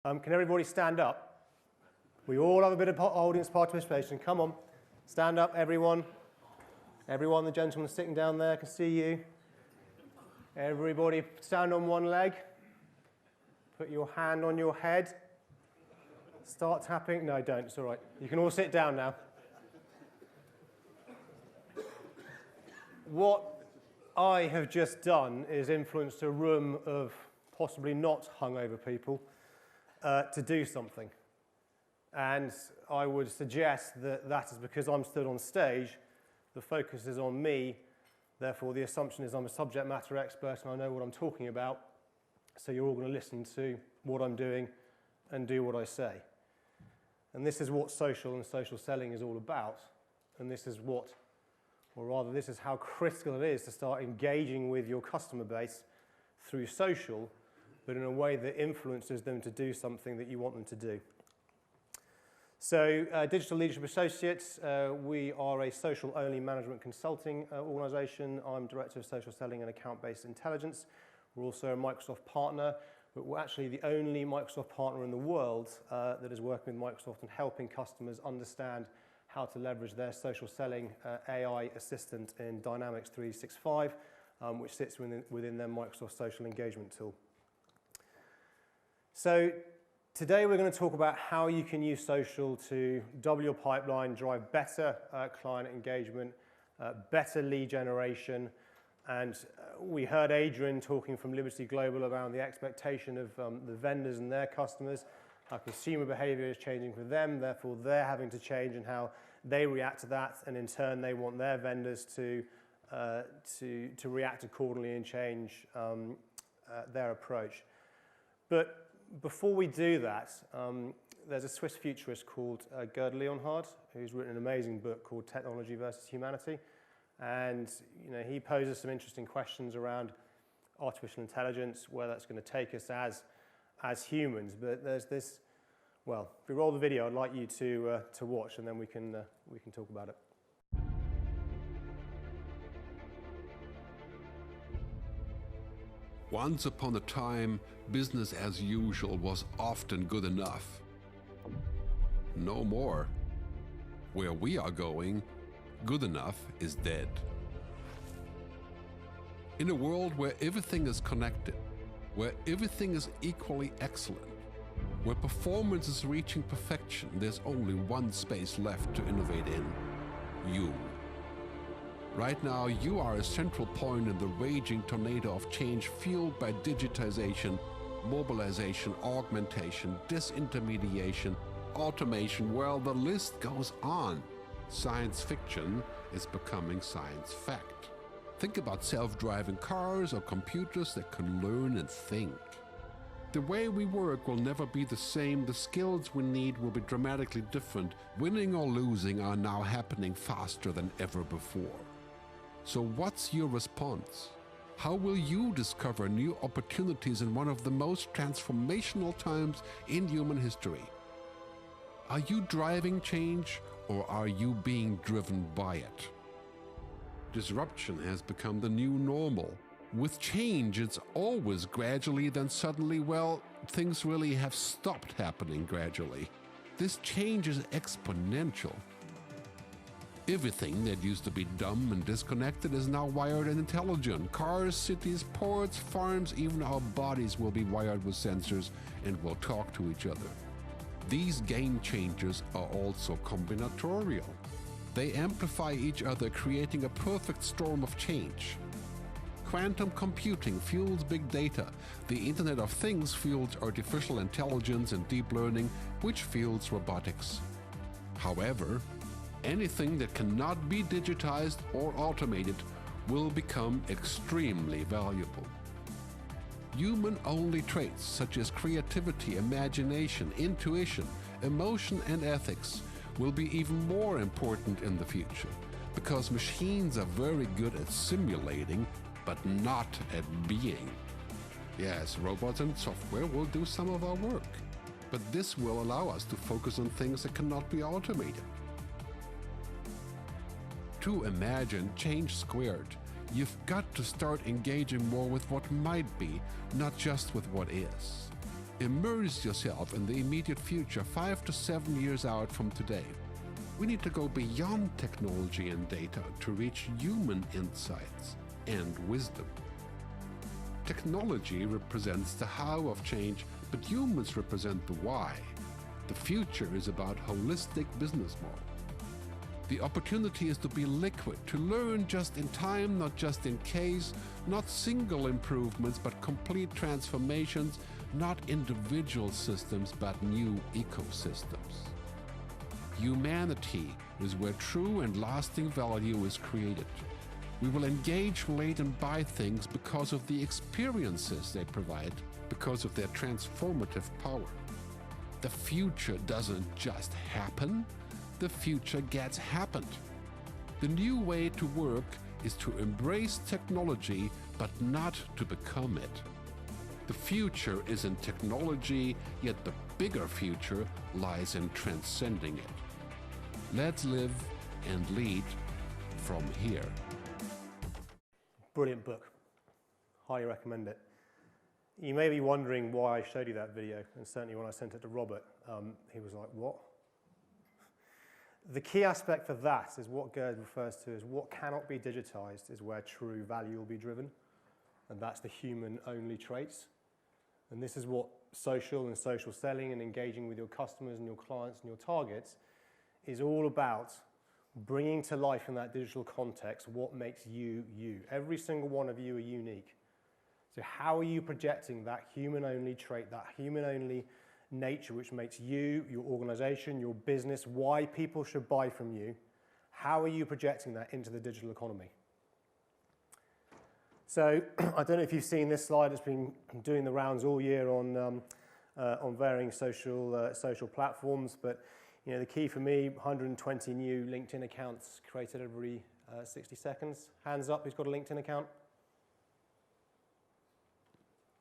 Can everybody stand up? We all have a bit of audience participation. Come on, stand up, everyone. Everyone, the gentleman sitting down there can see you. Everybody stand on one leg. Put your hand on your head. Start tapping. No, don't. It's all right. You can all sit down now. What I have just done is influenced a room of possibly not hungover people to do something. And I would suggest that that is because I'm stood on stage, the focus is on me, therefore the assumption is I'm a subject matter expert and I know what I'm talking about, so you're all going to listen to what I'm doing and do what I say. And this is what social and social selling is all about, and this is what, or rather this is how critical it is to start engaging with your customer base through social, but in a way that influences them to do something that you want them to do. So Digital Leadership Associates, we are a social-only management consulting organisation. I'm Director of Social Selling and Account-Based Intelligence. We're also a Microsoft partner, but we're actually the only Microsoft partner in the world that is working with Microsoft and helping customers understand how to leverage their social selling AI assistant in Dynamics 365, which sits within their Microsoft Social Engagement tool. So today we're going to talk about how you can use social to double your pipeline, drive better client engagement, better lead generation, and we heard Adrian talking from Liberty Global around the expectation of the vendors and their customers, how consumer behavior is changing for them, therefore they're having to change and how they react to that, and in turn they want their vendors to react accordingly and change their approach. But before we do that, there's a Swiss futurist called Gerd Leonhard, who's written an amazing book called Technology versus Humanity. And he poses some interesting questions around artificial intelligence, where that's going to take us as humans. But there's this, well, if we roll the video, I'd like you to watch, and then we can talk about it. Once upon a time, business as usual was often good enough. No more. Where we are going, good enough is dead. In a world where everything is connected, where everything is equally excellent, where performance is reaching perfection, there's only one space left to innovate in: you. Right now, you are a central point in the raging tornado of change fueled by digitization, mobilization, augmentation, disintermediation, automation. Well, the list goes on. Science fiction is becoming science fact. Think about self-driving cars or computers that can learn and think. The way we work will never be the same. The skills we need will be dramatically different. Winning or losing are now happening faster than ever before. So what's your response? How will you discover new opportunities in one of the most transformational times in human history? Are you driving change, or are you being driven by it? Disruption has become the new normal. With change, it's always gradually, then suddenly, well, things really have stopped happening gradually. This change is exponential. Everything that used to be dumb and disconnected is now wired and intelligent. Cars, cities, ports, farms, even our bodies will be wired with sensors and will talk to each other. These game changers are also combinatorial. They amplify each other, creating a perfect storm of change. Quantum computing fuels big data. The Internet of Things fuels artificial intelligence and deep learning, which fuels robotics. However, anything that cannot be digitized or automated will become extremely valuable. Human-only traits such as creativity, imagination, intuition, emotion, and ethics will be even more important in the future, because machines are very good at simulating, but not at being. Yes, robots and software will do some of our work, but this will allow us to focus on things that cannot be automated. To imagine change squared, you've got to start engaging more with what might be, not just with what is. Immerse yourself in the immediate future, 5 to 7 years out from today. We need to go beyond technology and data to reach human insights and wisdom. Technology represents the how of change, but humans represent the why. The future is about holistic business model. The opportunity is to be liquid, to learn just in time, not just in case, not single improvements, but complete transformations, not individual systems, but new ecosystems. Humanity is where true and lasting value is created. We will engage, relate, and buy things because of the experiences they provide, because of their transformative power. The future doesn't just happen, the future gets happened. The new way to work is to embrace technology, but not to become it. The future is in technology, yet the bigger future lies in transcending it. Let's live and lead from here. Brilliant book. Highly recommend it. You may be wondering why I showed you that video, and certainly when I sent it to Robert, he was like, what? The key aspect for that is what Gerd refers to as what cannot be digitized is where true value will be driven, and that's the human-only traits. And this is what social and social selling and engaging with your customers and your clients and your targets is all about, bringing to life in that digital context what makes you, you. Every single one of you are unique. So how are you projecting that human-only trait, that human-only nature which makes you, your organization, your business, why people should buy from you? How are you projecting that into the digital economy? So I don't know if you've seen this slide. It's been doing the rounds all year on varying social platforms, but you know, the key for me, 120 new LinkedIn accounts created every 60 seconds. Hands up, who's got a LinkedIn account?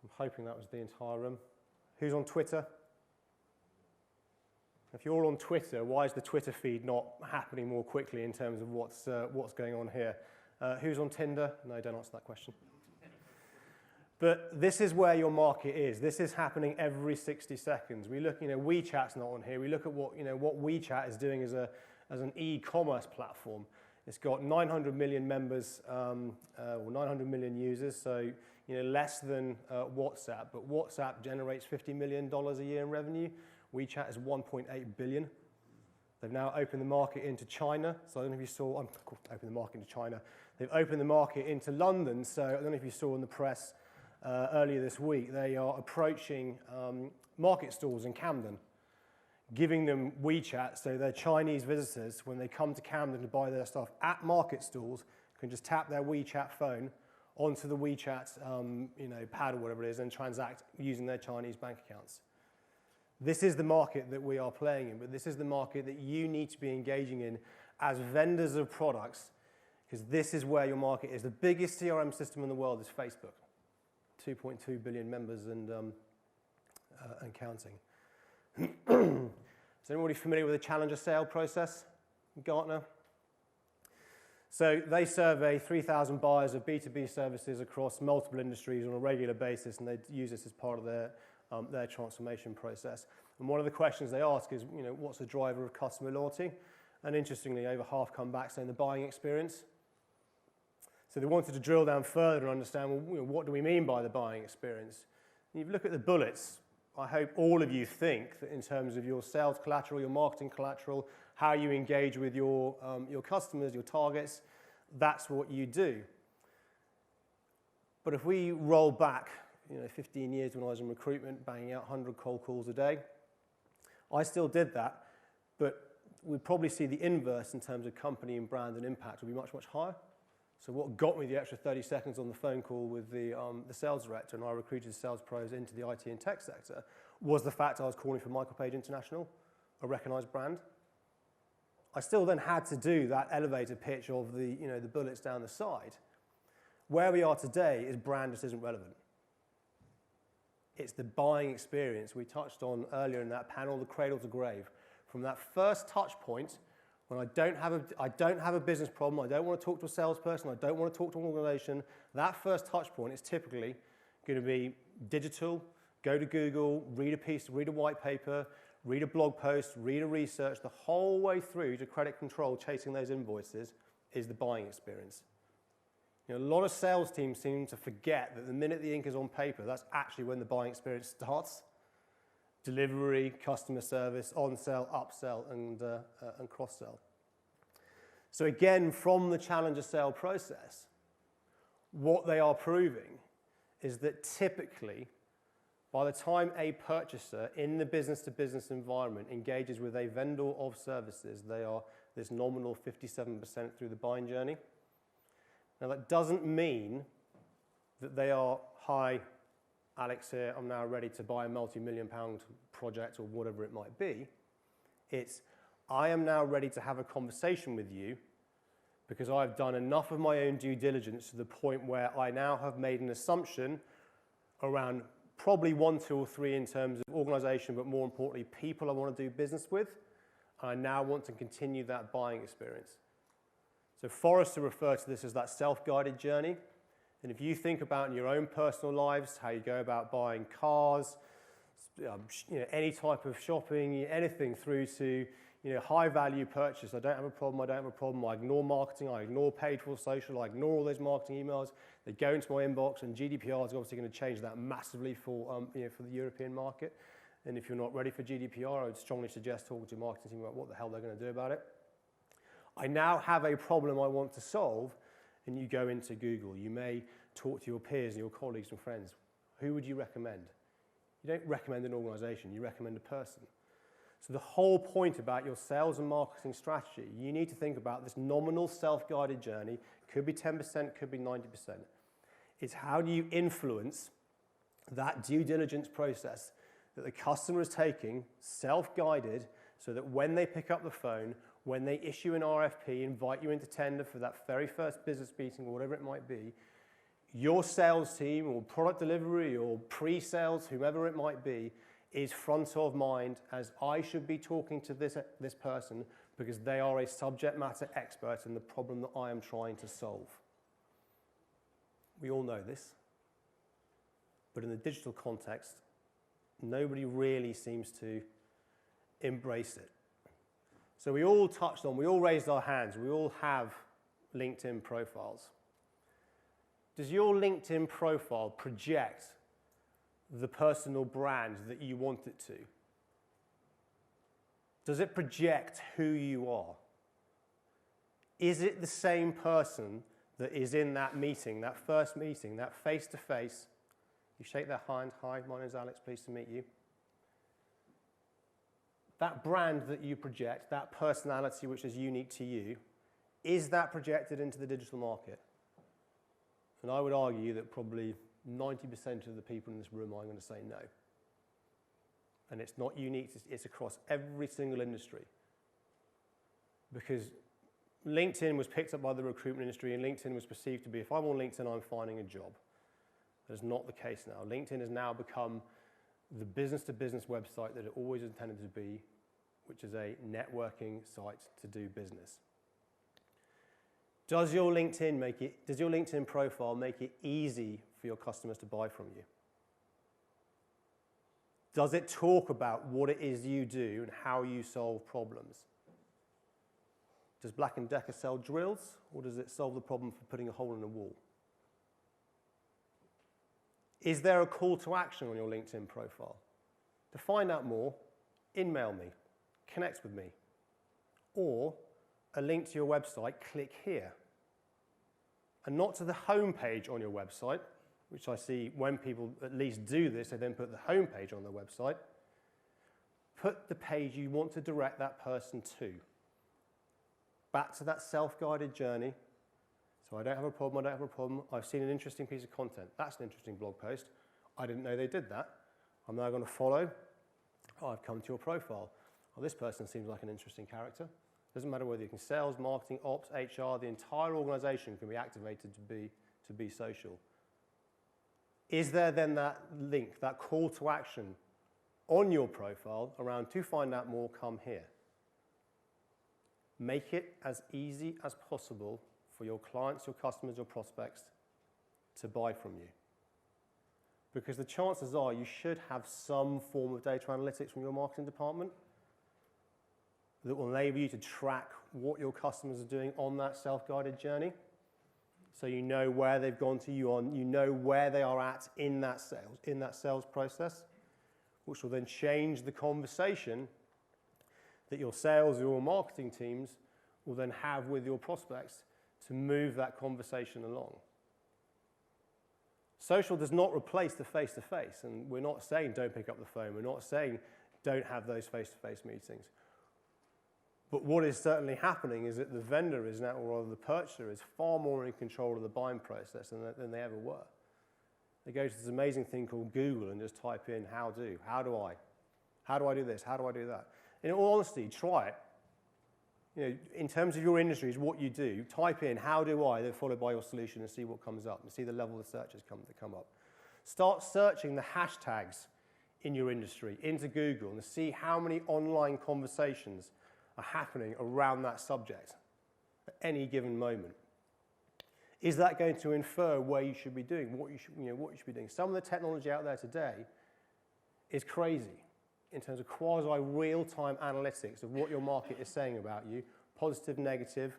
I'm hoping that was the entire room. Who's on Twitter? If you're all on Twitter, why is the Twitter feed not happening more quickly in terms of what's going on here? Who's on Tinder? No, don't answer that question. But this is where your market is. This is happening every 60 seconds. We look, WeChat's not on here. We look at what WeChat is doing as an e-commerce platform. It's got 900 million members, or 900 million users, so less than WhatsApp. But WhatsApp generates $50 million a year in revenue. WeChat is 1.8 billion. They've now opened the market into China. So I don't know if you saw, opened the market into China. They've opened the market into London. So I don't know if you saw in the press earlier this week, they are approaching market stalls in Camden, giving them WeChat so their Chinese visitors, when they come to Camden to buy their stuff at market stalls, can just tap their WeChat phone onto the WeChat pad or whatever it is and transact using their Chinese bank accounts. This is the market that we are playing in, but this is the market that you need to be engaging in as vendors of products, because this is where your market is. The biggest CRM system in the world is Facebook, 2.2 billion members and counting. Is anybody familiar with the Challenger sale process? Gartner? So they survey 3,000 buyers of B2B services across multiple industries on a regular basis, and they use this as part of their transformation process. And one of the questions they ask is, what's the driver of customer loyalty? And interestingly, over half come back saying the buying experience. So they wanted to drill down further and understand, well, what do we mean by the buying experience? And you look at the bullets. I hope all of you think that in terms of your sales collateral, your marketing collateral, how you engage with your customers, your targets, that's what you do. But if we roll back 15 years when I was in recruitment, banging out 100 cold calls a day, I still did that, but we'd probably see the inverse in terms of company and brand and impact would be much, much higher. So what got me the extra 30 seconds on the phone call with the sales director, and I recruited sales pros into the IT and tech sector, was the fact I was calling for Michael Page International, a recognized brand. I still then had to do that elevator pitch of the bullets down the side. Where we are today is brand just isn't relevant. It's the buying experience we touched on earlier in that panel, the cradle to grave. From that first touch point, when I don't have a business problem, I don't want to talk to a salesperson, I don't want to talk to an organization, that first touch point is typically going to be digital, Go to Google, read a white paper, read a blog post, read a research, the whole way through to credit control, chasing those invoices is the buying experience. You know, a lot of sales teams seem to forget that the minute the ink is on paper, that's actually when the buying experience starts. Delivery, customer service, on-sell, upsell, and cross-sell. So again, from the challenger sale process, what they are proving is that typically, by the time a purchaser in the business-to-business environment engages with a vendor of services, they are this nominal 57% through the buying journey. Now, that doesn't mean that they are, hi, Alex here, I'm now ready to buy a multi-million-pound project or whatever it might be. It's, I am now ready to have a conversation with you because I've done enough of my own due diligence to the point where I now have made an assumption around probably 1, 2, or 3 in terms of organization, but more importantly, people I want to do business with. And I now want to continue that buying experience. So Forrester referred to this as that self-guided journey. And if you think about in your own personal lives, how you go about buying cars, any type of shopping, anything through to high value purchase. I don't have a problem. I ignore marketing. I ignore paid for social. I ignore all those marketing emails. They go into my inbox, and GDPR is obviously going to change that massively for the European market. And if you're not ready for GDPR, I would strongly suggest talking to your marketing team about what the hell they're going to do about it. I now have a problem I want to solve, and you go into Google. You may talk to your peers and your colleagues and friends. Who would you recommend? You don't recommend an organization, you recommend a person. So the whole point about your sales and marketing strategy, you need to think about this nominal self-guided journey, could be 10%, could be 90%. It's how do you influence that due diligence process that the customer is taking, self-guided, so that when they pick up the phone, when they issue an RFP, invite you into tender for that very first business meeting or whatever it might be, your sales team or product delivery or pre-sales, whomever it might be, is front of mind as I should be talking to this person because they are a subject matter expert in the problem that I am trying to solve. We all know this, but in the digital context, nobody really seems to embrace it. So we all raised our hands, we all have LinkedIn profiles. Does your LinkedIn profile project the personal brand that you want it to? Does it project who you are? Is it the same person that is in that meeting, that first meeting, that face-to-face? You shake their hand, hi, my name's Alex, pleased to meet you. That brand that you project, that personality which is unique to you, is that projected into the digital market? And I would argue that probably 90% of the people in this room are going to say no. And it's not unique, it's across every single industry. Because LinkedIn was picked up by the recruitment industry, and LinkedIn was perceived to be, if I'm on LinkedIn, I'm finding a job. That's not the case now. LinkedIn has now become the business-to-business website that it always intended to be, which is a networking site to do business. Does your LinkedIn profile make it easy for your customers to buy from you? Does it talk about what it is you do and how you solve problems? Does Black & Decker sell drills, or does it solve the problem for putting a hole in a wall? Is there a call to action on your LinkedIn profile? To find out more, email me, connect with me, or a link to your website, click here. And not to the home page on your website, which I see when people at least do this, they then put the home page on their website. Put the page you want to direct that person to. Back to that self-guided journey. So I don't have a problem. I've seen an interesting piece of content. That's an interesting blog post. I didn't know they did that. I'm now going to follow. Oh, I've come to your profile. Oh, this person seems like an interesting character. Doesn't matter whether you can sales, marketing, ops, HR, the entire organization can be activated to be social. Is there then that link, that call to action on your profile around to find out more, come here? Make it as easy as possible for your clients, your customers, your prospects to buy from you. Because the chances are you should have some form of data analytics from your marketing department that will enable you to track what your customers are doing on that self-guided journey. So you know where they've gone to you on, you know where they are at in that sales process, which will then change the conversation that your sales or your marketing teams will then have with your prospects to move that conversation along. Social does not replace the face-to-face, and we're not saying don't pick up the phone, we're not saying don't have those face-to-face meetings. But what is certainly happening is that the vendor is now, or rather the purchaser, is far more in control of the buying process than they ever were. They go to this amazing thing called Google and just type in how do I do this, how do I do that. In all honesty, try it. You know, in terms of your industries, what you do, type in how do I, then followed by your solution and see what comes up and see the level of searches that come up. Start searching the hashtags in your industry into Google and see how many online conversations are happening around that subject at any given moment. Is that going to infer where you should be doing, what you should be doing? Some of the technology out there today is crazy in terms of quasi-real-time analytics of what your market is saying about you, positive, negative,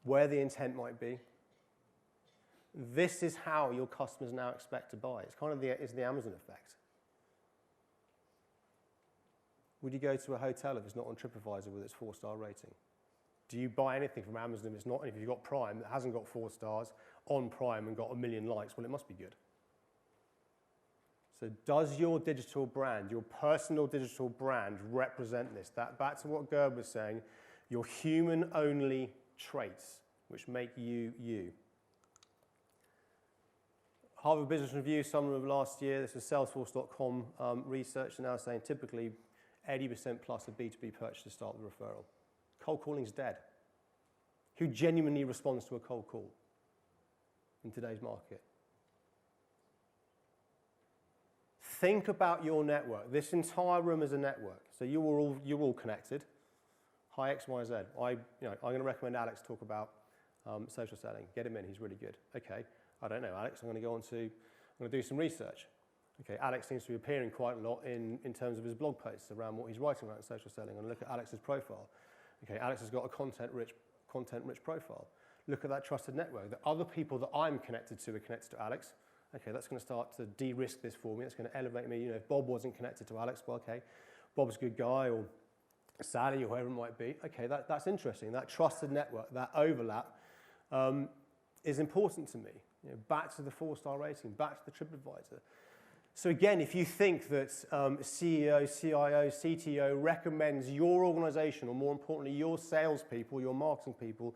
where the intent might be. This is how your customers now expect to buy. It's kind of the Amazon effect. Would you go to a hotel if it's not on TripAdvisor with its 4-star rating? Do you buy anything from Amazon if it's not, if you've got Prime that hasn't got 4 stars on Prime and got 1 million likes? Well, it must be good. So does your digital brand, your personal digital brand, represent this? Back to what Gerb was saying, your human-only traits which make you, you. Harvard Business Review, summer of last year, this is Salesforce.com research, now saying typically 80% plus of B2B purchases start with referral. Cold calling is dead. Who genuinely responds to a cold call in today's market? Think about your network. This entire room is a network. So you're all connected. Hi, X, Y, Z. I'm going to recommend Alex talk about social selling. Get him in. He's really good. Okay. I don't know, Alex. I'm going to do some research. Okay. Alex seems to be appearing quite a lot in terms of his blog posts around what he's writing about in social selling. And look at Alex's profile. Okay. Alex has got a content-rich profile. Look at that trusted network. The other people that I'm connected to are connected to Alex. Okay, that's going to start to de-risk this for me. It's going to elevate me. You know, if Bob wasn't connected to Alex, well, okay, Bob's a good guy, or Sally, or whoever it might be. Okay, that's interesting. That trusted network, that overlap, is important to me. You know, back to the 4-star rating, back to the TripAdvisor. So again, if you think that CEO, CIO, CTO recommends your organization, or more importantly, your salespeople, your marketing people,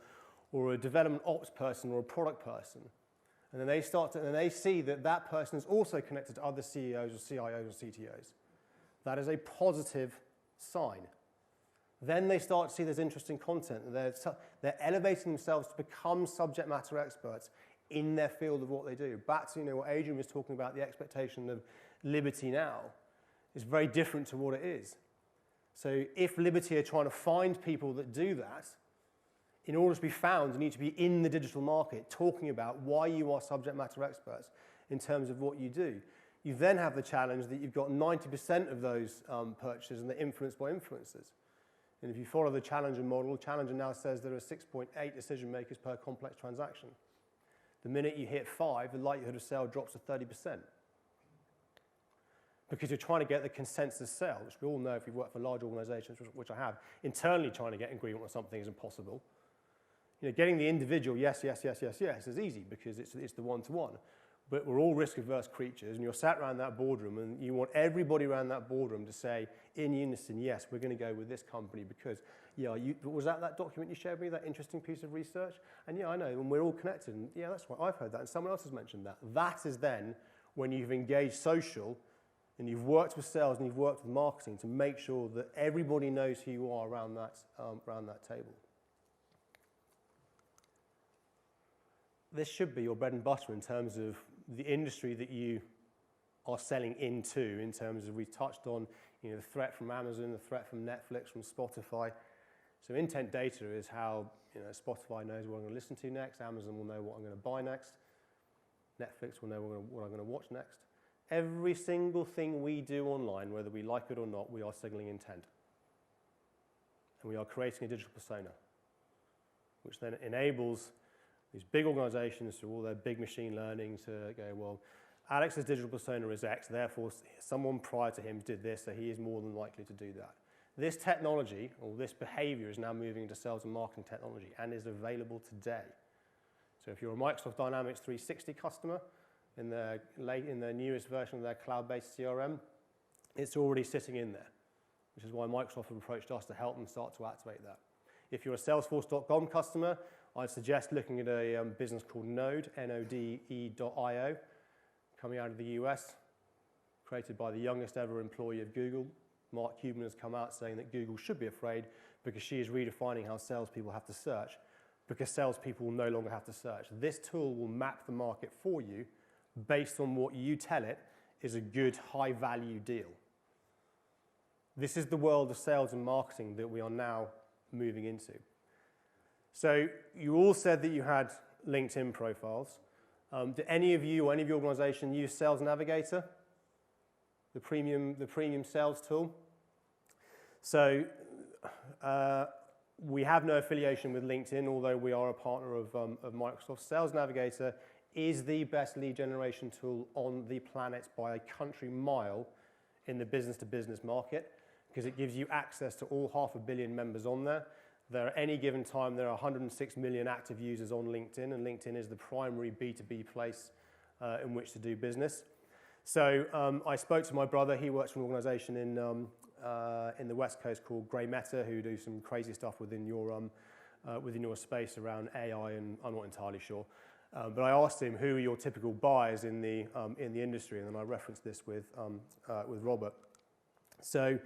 or a development ops person, or a product person, and then they see that that person is also connected to other CEOs or CIOs or CTOs. That is a positive sign. Then they start to see there's interesting content. They're elevating themselves to become subject matter experts in their field of what they do. Back to what Adrian was talking about, the expectation of Liberty now is very different to what it is. So if Liberty are trying to find people that do that, in order to be found, you need to be in the digital market talking about why you are subject matter experts in terms of what you do. You then have the challenge that you've got 90% of those purchases and they're influenced by influencers. And if you follow the Challenger model, Challenger now says there are 6.8 decision makers per complex transaction. The minute you hit 5, the likelihood of sale drops to 30%. Because you're trying to get the consensus sale, which we all know if you've worked for large organizations, which I have, internally trying to get agreement on something is impossible. You know, getting the individual yes is easy because it's the one-to-one. But we're all risk-averse creatures, and you're sat around that boardroom, and you want everybody around that boardroom to say in unison, yes, we're going to go with this company because, yeah, was that document you shared with me, that interesting piece of research? And yeah, I know, and we're all connected, and yeah, that's right, I've heard that, and someone else has mentioned that. That is then when you've engaged social, and you've worked with sales, and you've worked with marketing to make sure that everybody knows who you are around that table. This should be your bread and butter in terms of the industry that you are selling into, in terms of, we touched on the threat from Amazon, the threat from Netflix, from Spotify. So intent data is how Spotify knows what I'm going to listen to next, Amazon will know what I'm going to buy next. Netflix will know what I'm going to watch next. Every single thing we do online, whether we like it or not, we are signaling intent. And we are creating a digital persona, which then enables these big organizations through all their big machine learning to go, well, Alex's digital persona is X, therefore someone prior to him did this, so he is more than likely to do that. This technology, or this behavior, is now moving into sales and marketing technology and is available today. So if you're a Microsoft Dynamics 360 customer in the newest version of their cloud-based CRM, it's already sitting in there, which is why Microsoft have approached us to help them start to activate that. If you're a Salesforce.com customer, I'd suggest looking at a business called Node, Node.io, coming out of the US, created by the youngest ever employee of Google. Mark Cuban has come out saying that Google should be afraid because she is redefining how salespeople have to search, because salespeople will no longer have to search. This tool will map the market for you based on what you tell it is a good, high-value deal. This is the world of sales and marketing that we are now moving into. So you all said that you had LinkedIn profiles. Do any of you or any of your organization use Sales Navigator, the premium sales tool? So we have no affiliation with LinkedIn, although we are a partner of Microsoft. Sales Navigator is the best lead generation tool on the planet by a country mile in the business-to-business market, because it gives you access to all 500 million members on there. There at any given time, there are 106 million active users on LinkedIn, and LinkedIn is the primary B2B place in which to do business. So I spoke to my brother. He works for an organization in the West Coast called Grey Matter, who do some crazy stuff within your space around AI, and I'm not entirely sure. But I asked him, who are your typical buyers in the industry, and then I referenced this with Robert. So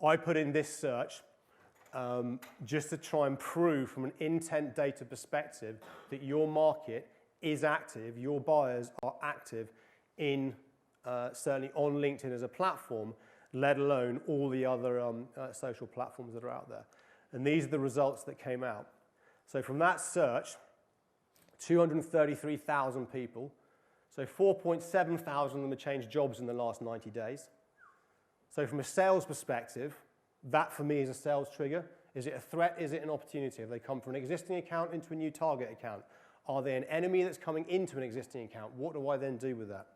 I put in this search just to try and prove from an intent data perspective that your market is active, your buyers are active in certainly on LinkedIn as a platform, let alone all the other social platforms that are out there. And these are the results that came out. So from that search, 233,000 people, so 4.7 thousand of them have changed jobs in the last 90 days. So from a sales perspective, that for me is a sales trigger. Is it a threat? Is it an opportunity? Have they come from an existing account into a new target account? Are they an enemy that's coming into an existing account? What do I then do with that?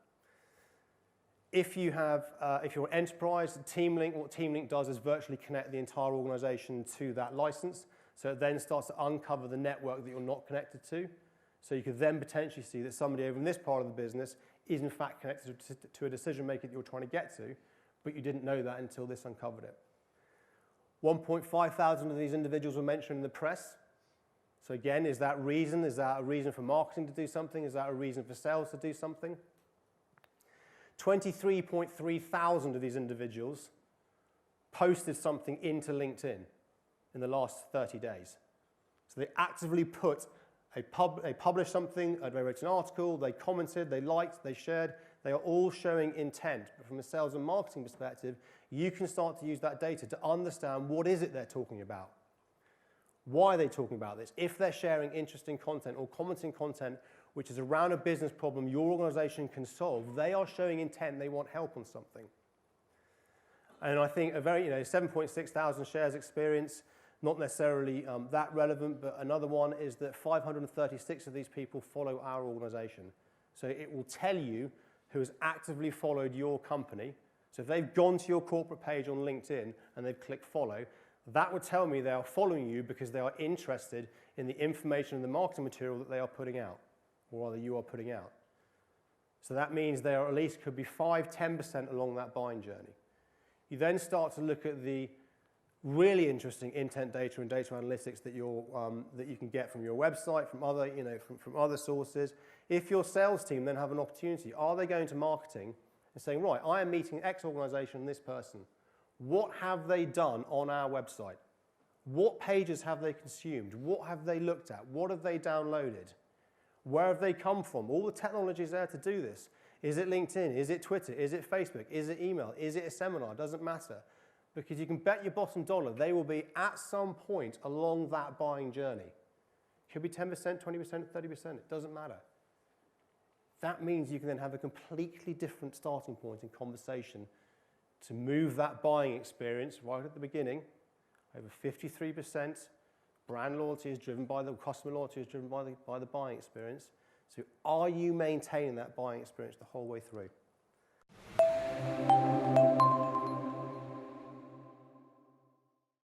If you're an enterprise, TeamLink, what TeamLink does is virtually connect the entire organization to that license. So it then starts to uncover the network that you're not connected to. So you could then potentially see that somebody over in this part of the business is in fact connected to a decision maker that you're trying to get to, but you didn't know that until this uncovered it. 1.5 thousand of these individuals were mentioned in the press. So again, is that a reason for marketing to do something? Is that a reason for sales to do something? 23.3 thousand of these individuals posted something into LinkedIn in the last 30 days. So they actively they published something, they wrote an article, they commented, they liked, they shared. They are all showing intent. But from a sales and marketing perspective, you can start to use that data to understand what is it they're talking about. Why are they talking about this? If they're sharing interesting content or commenting content which is around a business problem your organization can solve, they are showing intent, they want help on something. And I think a very, 7.6 thousand shares experience, not necessarily that relevant, but another one is that 536 of these people follow our organization. So it will tell you who has actively followed your company. So if they've gone to your corporate page on LinkedIn and they've clicked follow, that would tell me they are following you because they are interested in the information and the marketing material that they are putting out, or rather you are putting out. So that means they are at least could be 5–10% along that buying journey. You then start to look at the really interesting intent data and data analytics that you can get from your website, from other, from other sources. If your sales team then have an opportunity, are they going to marketing and saying, right, I am meeting X organization and this person. What have they done on our website? What pages have they consumed? What have they looked at? What have they downloaded? Where have they come from? All the technology is there to do this. Is it LinkedIn? Is it Twitter? Is it Facebook? Is it email? Is it a seminar? Doesn't matter. Because you can bet your bottom dollar they will be at some point along that buying journey. Could be 10%, 20%, 30%. It doesn't matter. that means you can then have a completely different starting point in conversation to move that buying experience right at the beginning. Over 53% brand loyalty is driven by the customer loyalty is driven by the buying experience. So are you maintaining that buying experience the whole way through?